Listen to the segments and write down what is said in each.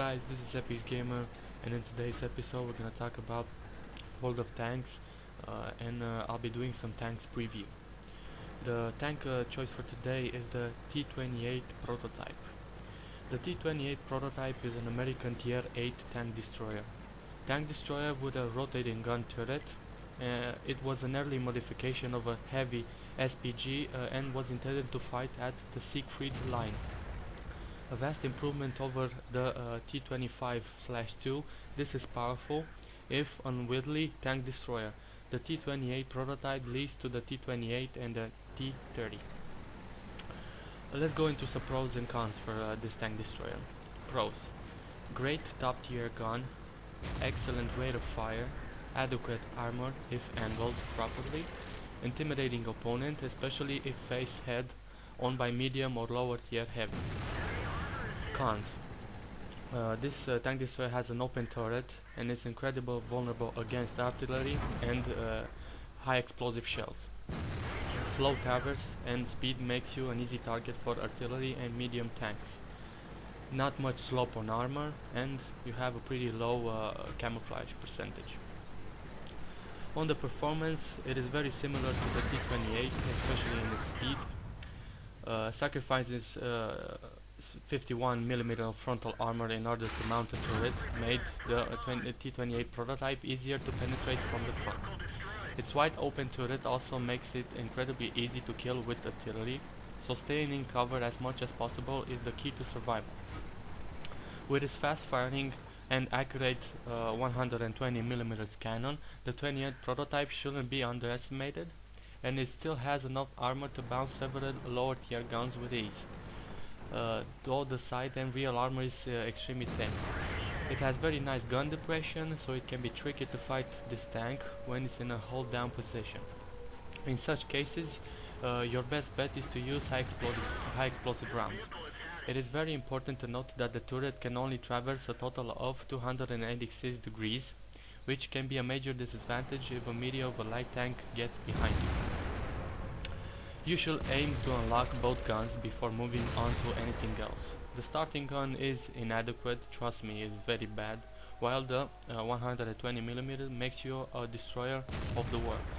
guys, this is Epic Gamer, and in today's episode we're gonna talk about World of Tanks, and I'll be doing some tanks preview. The tank choice for today is the T28 Prototype. The T28 Prototype is an American Tier 8 tank destroyer. Tank destroyer with a rotating gun turret. It was an early modification of a heavy SPG and was intended to fight at the Siegfried Line. A vast improvement over the T25/2. This is powerful, if unwieldy, tank destroyer. The T28 prototype leads to the T28 and the T30. Let's go into some pros and cons for this tank destroyer. Pros: great top tier gun, excellent rate of fire, adequate armor if angled properly, intimidating opponent, especially if face head on by medium or lower tier heavy. Cons: this tank destroyer has an open turret and is incredibly vulnerable against artillery and high explosive shells. Slow traverse and speed makes you an easy target for artillery and medium tanks. Not much slope on armor, and you have a pretty low camouflage percentage. On the performance, it is very similar to the T28, especially in its speed. Sacrifices 51mm frontal armor in order to mount a turret made the T28 prototype easier to penetrate from the front. Its wide open turret also makes it incredibly easy to kill with artillery, so staying in cover as much as possible is the key to survival. With its fast firing and accurate 120mm cannon, the 28 prototype shouldn't be underestimated, and it still has enough armor to bounce several lower tier guns with ease. Though the side and rear armor is extremely thin. It has very nice gun depression, so it can be tricky to fight this tank when it's in a hold down position. In such cases, your best bet is to use high explosive rounds. It is very important to note that the turret can only traverse a total of 286 degrees, which can be a major disadvantage if a medium of a light tank gets behind you. You should aim to unlock both guns before moving on to anything else. The starting gun is inadequate, trust me, it is very bad, while the 120mm makes you a destroyer of the world.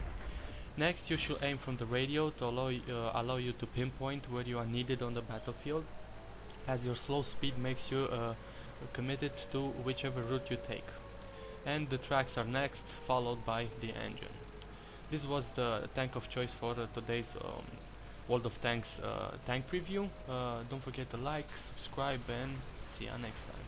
Next, you should aim from the radio to allow you to pinpoint where you are needed on the battlefield, as your slow speed makes you committed to whichever route you take. And the tracks are next, followed by the engine. This was the tank of choice for today's World of Tanks tank preview. Don't forget to like, subscribe, and see you next time.